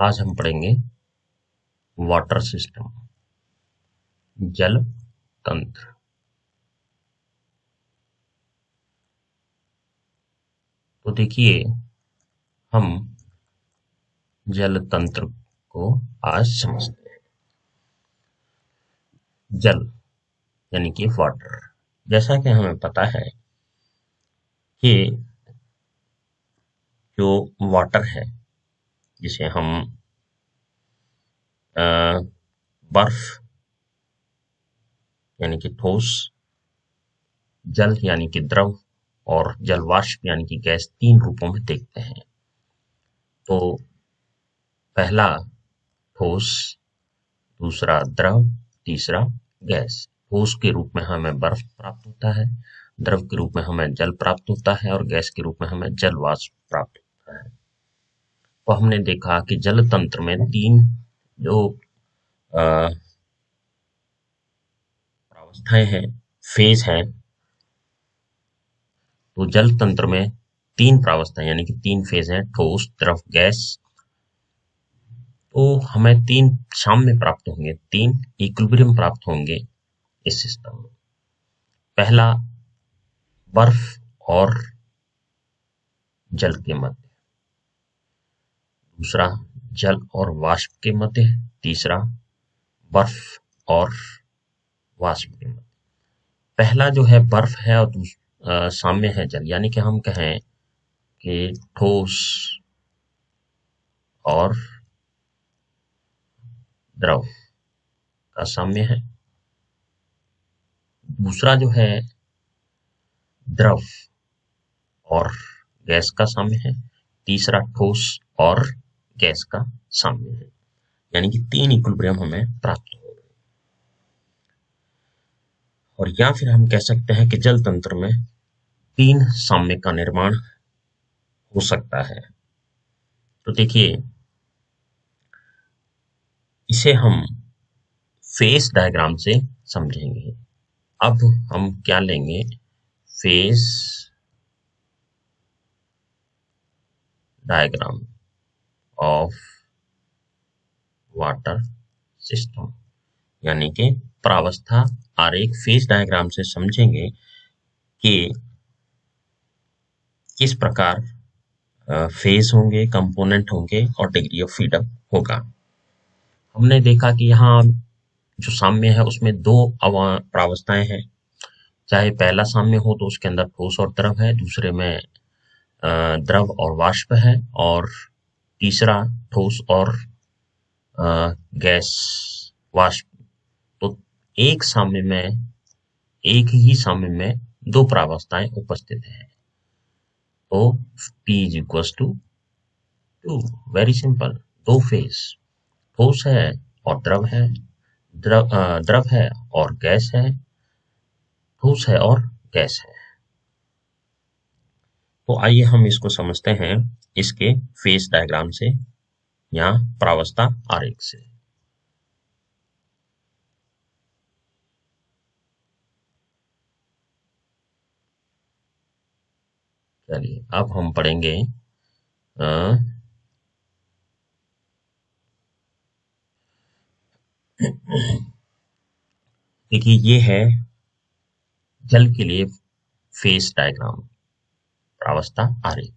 आज हम पढ़ेंगे वाटर सिस्टम, जल तंत्र। तो देखिए, हम जल तंत्र को आज समझते हैं। जल यानी कि वाटर। जैसा कि हमें पता है कि जो वाटर है, जिसे हम अ, बर्फ यानी कि ठोस, जल यानी कि द्रव और जल वाष्प यानी कि गैस, तीन रूपों में देखते हैं। तो पहला ठोस, दूसरा द्रव, तीसरा गैस। ठोस के रूप में हमें बर्फ प्राप्त होता है, द्रव के रूप में हमें जल प्राप्त होता है और गैस के रूप में हमें जल वाष्प प्राप्त होता है। तो हमने देखा कि जल तंत्र में तीन जो प्रावस्थाएं हैं, फेज हैं। तो जल तंत्र में तीन प्रावस्थाएं यानी कि तीन फेज हैं, ठोस, द्रव, गैस। तो हमें तीन साम्य प्राप्त होंगे, तीन इक्विलिब्रियम प्राप्त होंगे इस सिस्टम में। पहला बर्फ और जल के मध्य, दूसरा जल और वाष्प के मध्य, तीसरा बर्फ और वाष्प के मध्य। पहला जो है बर्फ है और साम्य है जल, यानी कि हम कहें कि ठोस और द्रव का साम्य है। दूसरा जो है द्रव और गैस का साम्य है। तीसरा ठोस और गैस का साम्य है, यानी कि तीन इक्विलिब्रियम हमें प्राप्त हो। और या फिर हम कह सकते हैं कि जल तंत्र में तीन साम्य का निर्माण हो सकता है। तो देखिए, इसे हम फेज डायग्राम से समझेंगे। अब हम क्या लेंगे, phase diagram of water system, यानी कि प्रावस्था आरेख। फेज डायग्राम से समझेंगे कि किस प्रकार फेज होंगे, कंपोनेंट होंगे और डिग्री ऑफ फ्रीडम होगा। हमने देखा कि यहाँ जो साम्य है उसमें दो प्रावस्थाएं हैं। चाहे पहला साम्य हो तो उसके अंदर ठोस और द्रव है, दूसरे में द्रव और वाष्प है, और तीसरा ठोस और गैस, वाष्प। तो एक ही साम्य में दो प्रावस्थाएं उपस्थित हैं। तो P is equal to 2, very simple. दो फेज, ठोस है और द्रव है, द्रव है और गैस है, ठोस है और गैस है। तो आइए हम इसको समझते हैं इसके फेज डायग्राम से या प्रावस्था आरेख से। चलिए, अब हम पढ़ेंगे देखिए, ये है जल के लिए फेज डायग्राम, प्रावस्था आरेख।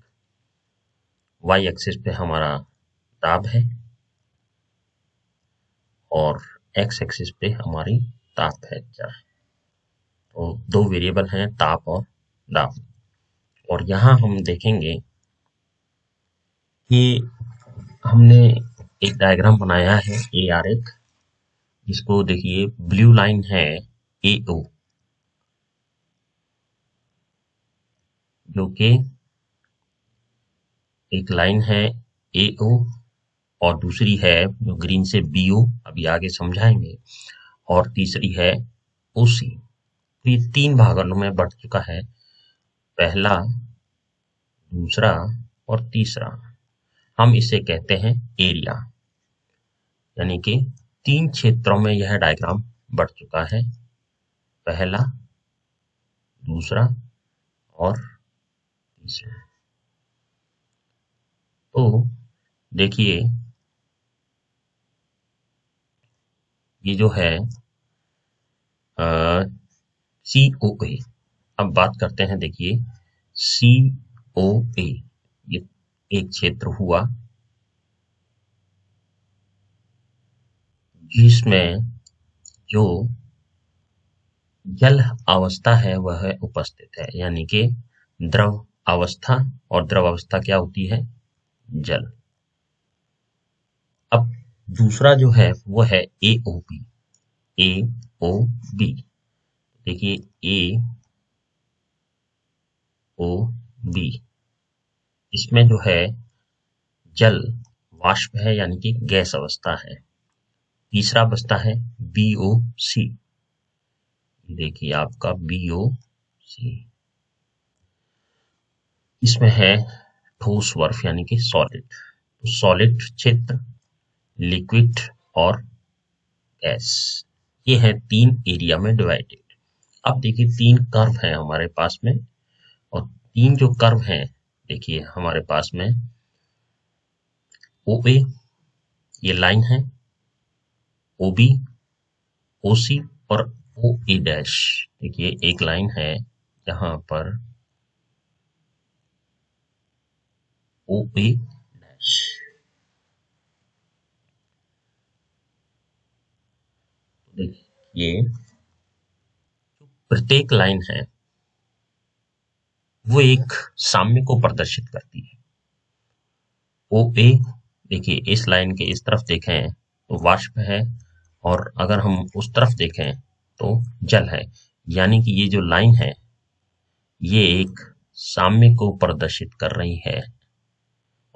वाई एक्सिस पे हमारा ताप है और एक्स एक्सिस पे हमारी ताप है। तो दो वेरिएबल हैं, ताप और दाब। और यहाँ हम देखेंगे कि हमने एक डायग्राम बनाया है, ए आरेख। इसको देखिए, ब्लू लाइन है ए ओ, जो कि एक लाइन है ए ओ और दूसरी है जो ग्रीन से बी ओ, अभी आगे समझाएंगे, और तीसरी है ओ सी। तो ये तीन भागों में बढ़ चुका है, पहला, दूसरा और तीसरा। हम इसे कहते हैं एरिया, यानी कि तीन क्षेत्रों में यह डायग्राम बढ़ चुका है, पहला, दूसरा और तीसरा। तो देखिए, ये जो है सी ओ ए। अब बात करते हैं, देखिए सी ओ ए, ये एक क्षेत्र हुआ जिसमें जो जल अवस्था है वह उपस्थित है, यानी कि द्रव अवस्था, और द्रव अवस्था क्या होती है? जल। अब दूसरा जो है वो है एओबी। एओबी, देखिए एओबी, इसमें जो है जल वाष्प है, यानी कि गैस अवस्था है। तीसरा बचता है बीओसी। देखिए आपका बीओसी, इसमें है ठोस बर्फ यानी कि सॉलिड। तो सॉलिड क्षेत्र, लिक्विड और गैस, ये है तीन एरिया में डिवाइडेड। अब देखिए तीन कर्व हैं हमारे पास में, और तीन जो कर्व हैं देखिए हमारे पास में ओ ए, ये लाइन है, ओ बी, ओ सी और ओ ए डैश। देखिए एक लाइन है जहां पर ओ ए डैश। देखिए प्रत्येक लाइन है वो एक साम्य को प्रदर्शित करती है। ओ ए, देखिए इस लाइन के इस तरफ देखें तो वाष्प है, और अगर हम उस तरफ देखें तो जल है, यानी कि ये जो लाइन है ये एक साम्य को प्रदर्शित कर रही है।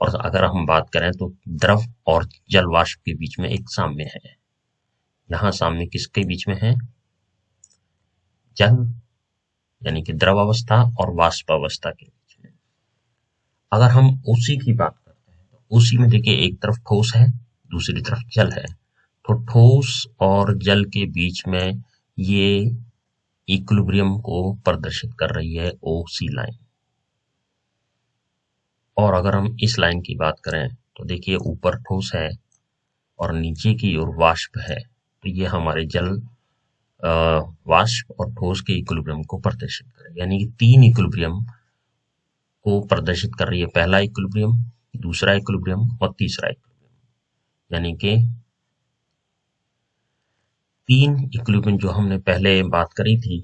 और अगर हम बात करें तो द्रव और जल वाष्प के बीच में एक साम्य है। यहाँ साम्य किसके बीच में है? जल यानी कि द्रव अवस्था और वाष्प अवस्था के बीच में। अगर हम उसी की बात करते हैं तो उसी में देखिए एक तरफ ठोस है, दूसरी तरफ जल है। तो ठोस और जल के बीच में ये इक्विलिब्रियम को प्रदर्शित कर रही है ओ सी लाइन। और अगर हम इस लाइन की बात करें तो देखिए ऊपर ठोस है और नीचे की ओर वाष्प है, तो ये हमारे जल वाष्प और ठोस के इक्विलिब्रियम को प्रदर्शित करें, यानी कि तीन इक्विलिब्रियम को प्रदर्शित कर रही है। पहला इक्विलिब्रियम, दूसरा इक्विलिब्रियम और तीसरा इक्विलिब्रियम, यानी कि तीन इक्विलिब्रियम जो हमने पहले बात करी थी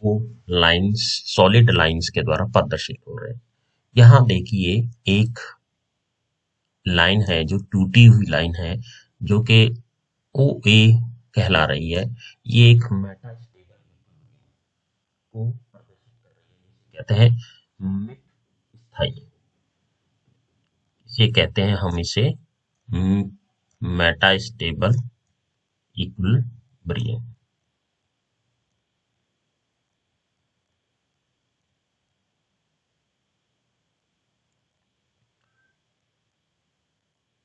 वो लाइंस, सॉलिड लाइंस के द्वारा प्रदर्शित हो रहे हैं। यहाँ देखिए एक लाइन है जो टूटी हुई लाइन है, जो कि ओ ए कहला रही है। ये एक मेटा स्टेबल को प्रदर्शित कर रही है, कहते हैं मित स्थायी, इसे कहते हैं हम इसे मेटा स्टेबल इक्विलिब्रियम।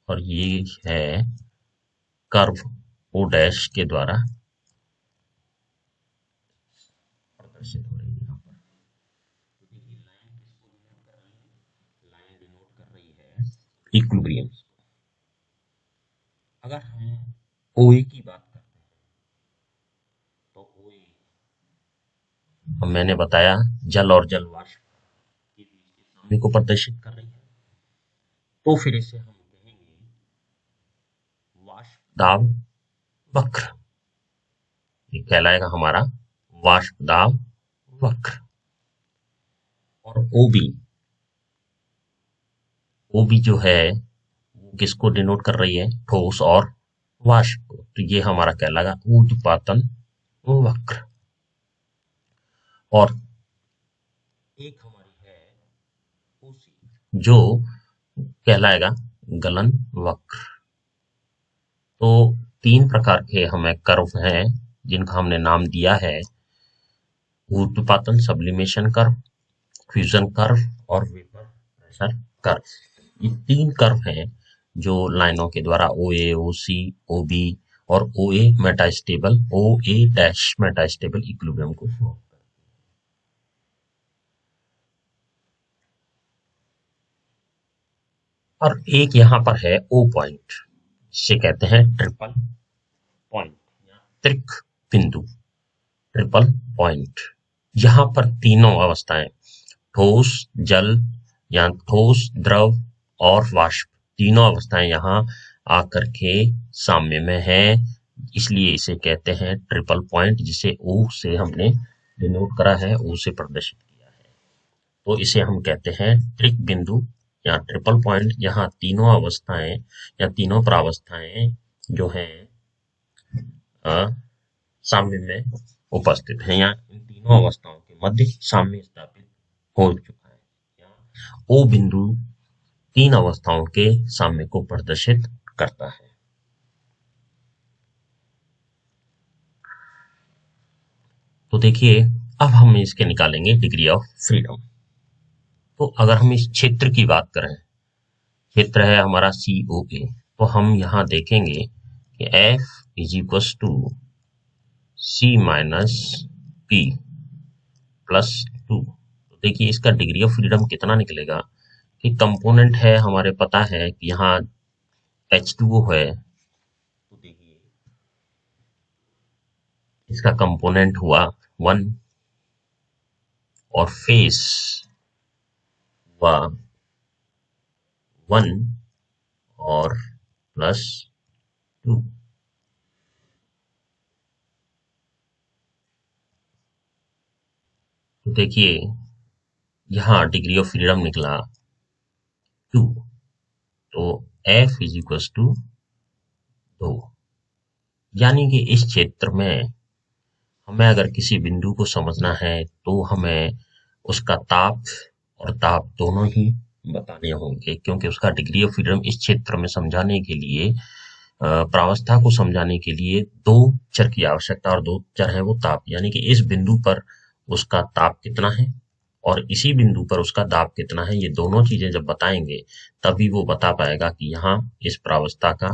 और ये है कर्व ओ डैश के द्वारा प्रदर्शित हो रही है। यहाँ पर देखिए लाइन किसको डिनोट कर रही है? लाइन डिनोट कर रही है इक्विलिब्रियम। अगर हम ओए की बात करते हैं तो ओए, मैंने बताया जल और जल वाष्प के बीच के साम्य को प्रदर्शित कर रही है, तो फिर इसे हम कहेंगे वाष्प दाब वक्र। ये कहलाएगा हमारा वाष्प दाब वक्र। और ओबी, ओबी जो है वो किसको डिनोट कर रही है? ठोस और वाष्प को, तो ये हमारा कहलाएगा ऊर्ध्वपातन वक्र। और एक हमारी है ओसी, जो कहलाएगा गलन वक्र। तो तीन प्रकार के हमें कर्व हैं जिनका हमने नाम दिया है ऊर्ध्वपातन सब्लिमेशन कर्व, फ्यूजन कर्व और वेपर प्रेशर कर्व। ये तीन कर्व हैं जो लाइनों के द्वारा ओ ए, ओ सी, ओ बी और ओ ए मेटास्टेबल, ओ ए डैश मेटास्टेबल इक्विलिब्रियम को शो। और एक यहाँ पर है ओ पॉइंट, जिसे कहते हैं ट्रिपल पॉइंट या त्रिक बिंदु, ट्रिपल पॉइंट, यहाँ पर तीनों अवस्थाएं ठोस, जल या ठोस, द्रव और वाष्प, तीनों अवस्थाएं यहाँ आकर के साम्य में है, इसलिए इसे कहते हैं ट्रिपल पॉइंट, जिसे ओ से हमने डिनोट करा है, ओ से प्रदर्शित किया है। तो इसे हम कहते हैं त्रिक बिंदु या ट्रिपल पॉइंट, यहाँ तीनों अवस्थाएं या तीनों प्रावस्थाएं जो हैं साम्य में उपस्थित है, या इन तीनों अवस्थाओं के मध्य साम्य स्थापित हो चुका है, या ओ बिंदु तीन अवस्थाओं के साम्य को प्रदर्शित करता है। तो देखिए, अब हम इसके निकालेंगे डिग्री ऑफ फ्रीडम। तो अगर हम इस क्षेत्र की बात करें, क्षेत्र है हमारा COA, तो हम यहाँ देखेंगे कि F is equal to C minus P plus 2। तो देखिए इसका डिग्री ऑफ फ्रीडम कितना निकलेगा कि कंपोनेंट है हमारे पता है कि यहाँ H2O है, तो देखिए इसका कंपोनेंट हुआ 1 और फेस हुआ 1 और प्लस 2। तो देखिए यहाँ डिग्री ऑफ फ्रीडम निकला 2, तो F इज इक्वल टू 2, यानी कि इस क्षेत्र में हमें अगर किसी बिंदु को समझना है तो हमें उसका ताप और ताप दोनों ही बताने होंगे, क्योंकि उसका डिग्री ऑफ फ्रीडम इस क्षेत्र में समझाने के लिए, प्रावस्था को समझाने के लिए दो चर की आवश्यकता, और दो चर है वो ताप, यानी कि इस बिंदु पर उसका ताप कितना है और इसी बिंदु पर उसका दाब कितना है, ये दोनों चीजें जब बताएंगे तभी वो बता पाएगा कि यहाँ इस प्रावस्था का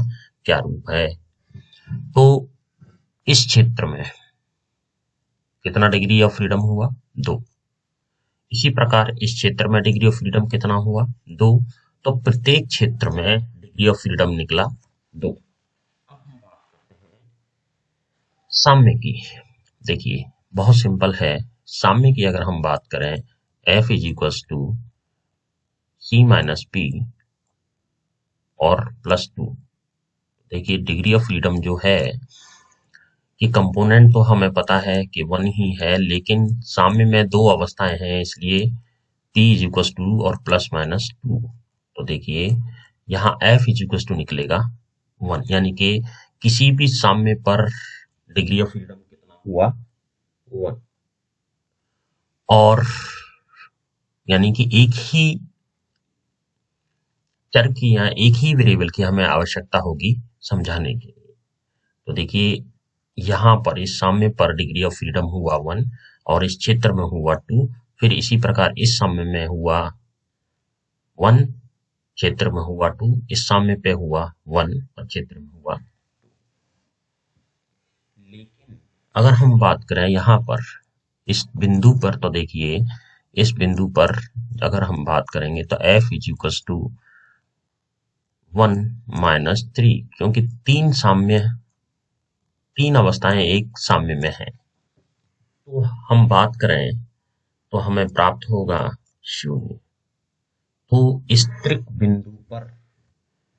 क्या रूप है। तो इस क्षेत्र में कितना डिग्री ऑफ फ्रीडम हुआ? 2। इसी प्रकार इस क्षेत्र में डिग्री ऑफ फ्रीडम कितना हुआ? 2। तो प्रत्येक क्षेत्र में डिग्री ऑफ फ्रीडम निकला 2। साम्य की देखिए बहुत सिंपल है, साम्य की अगर हम बात करें F is equal to C minus P और प्लस 2। देखिए डिग्री ऑफ फ्रीडम जो है कि कंपोनेंट तो हमें पता है कि 1 ही है, लेकिन साम्य में दो अवस्थाएं हैं, इसलिए T इज इक्वल टू और प्लस माइनस 2। तो देखिए यहाँ F इज इक्वल टू निकलेगा 1, यानी कि किसी भी साम्य पर डिग्री ऑफ फ्रीडम कितना हुआ? 1। और यानी कि एक ही चर की या एक ही वेरिएबल की हमें आवश्यकता होगी समझाने के लिए। तो देखिए यहाँ पर इस साम्य पर डिग्री ऑफ फ्रीडम हुआ 1 और इस क्षेत्र में हुआ 2, फिर इसी प्रकार इस साम्य में हुआ 1, क्षेत्र में हुआ 2, इस साम्य पे हुआ 1 और क्षेत्र में हुआ 2। लेकिन अगर हम बात करें यहाँ पर इस बिंदु पर, तो देखिए इस बिंदु पर अगर हम बात करेंगे तो F is equal to 1 minus 3, क्योंकि तीन अवस्थाएं एक साम्य में है, तो हम बात करें तो हमें प्राप्त होगा 0। तो इस त्रिक बिंदु पर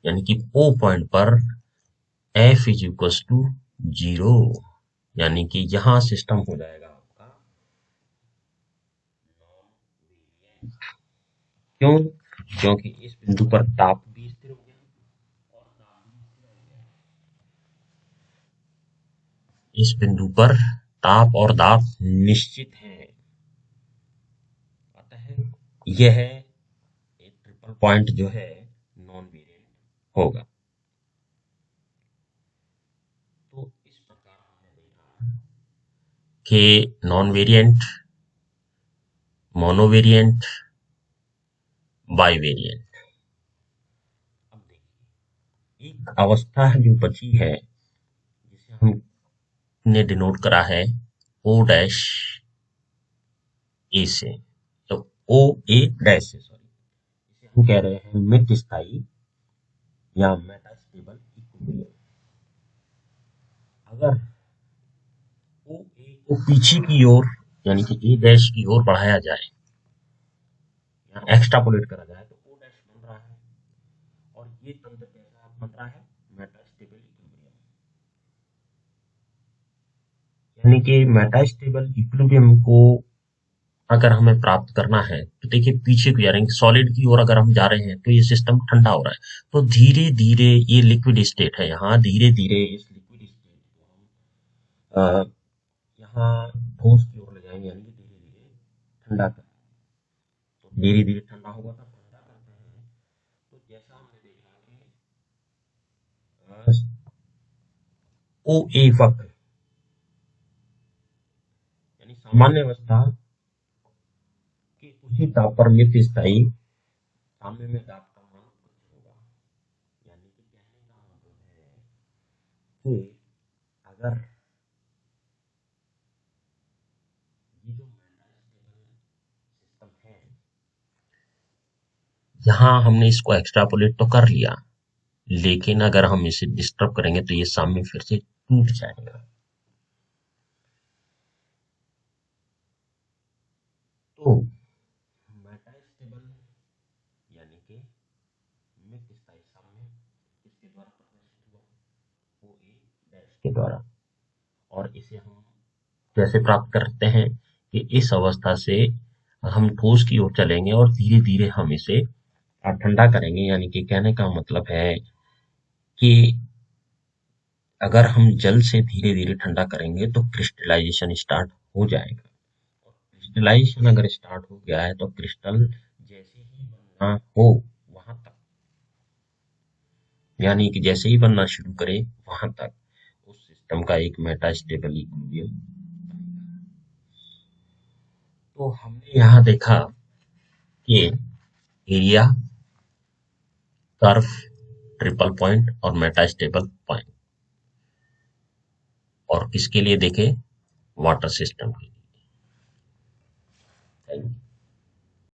यानी कि O पॉइंट पर F इज इक्वल टू 0, यानी कि यहां सिस्टम हो जाएगा आपका नॉन वेरिएंट। क्यों? क्योंकि इस बिंदु पर ताप भी स्थिर हो गया और दाब भी स्थिर हो गया। इस बिंदु पर ताप और दाब निश्चित है, अतः यह एक ट्रिपल पॉइंट जो है नॉन वेरिएंट होगा। तो इस प्रकार हमने देखा कि नॉन वेरिएंट, मोनोवेरिएंट, बाइवेरिएंट। अब देखिए एक अवस्था जो बची है जिसे हमने डिनोट करा है O डैश ए से, तो O A डैश से, सॉरी, इसे हम कह रहे हैं मित स्थायी या मेटास्टेबल इक्विलिब्रियम। अगर ओ ए को पीछे की ओर यानी कि ए डैश की ओर बढ़ाया जाए, यहाँ एक्स्ट्रापोलेट करा जाए तो ओ डैश बन रहा है। और ये तंत्र कैसा बन रहा है? Metastable equilibrium. यानी कि मेटास्टेबल इक्विलिब्रियम को अगर हमें प्राप्त करना है तो देखिए पीछे की यानी सॉलिड की ओर अगर हम जा रहे हैं तो ये सिस्टम ठंडा हो रहा है, तो धीरे धीरे ये लिक्विड स्टेट है, यहाँ धीरे धीरे इस लिक्विड स्टेट को हम यहाँ ठोस की ओर ले जाएंगे, यानी कि धीरे धीरे ठंडा कर, तो धीरे धीरे ठंडा होगा तब ठंडा करते हैं। तो जैसा हमने देखा कि ओ ए वक्र यानी सामान्य अवस्था के उसी ताप पर मृत स्थायी साम्य में दाब का मान कुछ होगा। यानी कि कहने का मतलब है कि अगर ये जो मेटास्टेबल सिस्टम है, यहाँ हमने इसको एक्स्ट्रापोलेट तो कर लिया, लेकिन अगर हम इसे डिस्टर्ब करेंगे तो ये साम्य फिर से टूट जाएगा। तो मेटास्टेबल यानी कि मृत स्थायी साम्य किसके द्वारा प्रदर्शित हुआ? ओ ए डैश के द्वारा। और इसे हम कैसे प्राप्त करते हैं कि इस अवस्था से हम ठोस की ओर चलेंगे और धीरे धीरे हम इसे ठंडा करेंगे। यानी कि कहने का मतलब है कि अगर हम जल से धीरे धीरे ठंडा करेंगे तो क्रिस्टलाइजेशन स्टार्ट हो जाएगा, और क्रिस्टलाइजेशन अगर स्टार्ट हो गया है तो क्रिस्टल जैसे ही बनना हो वहां तक, यानी कि जैसे ही बनना शुरू करे वहां तक उस सिस्टम का एक मेटास्टेबल इक्विलिब्रियम। तो हमने यहाँ देखा कि एरिया, कर्व, ट्रिपल पॉइंट और मेटास्टेबल पॉइंट, और किसके लिए देखे? वाटर सिस्टम के लिए।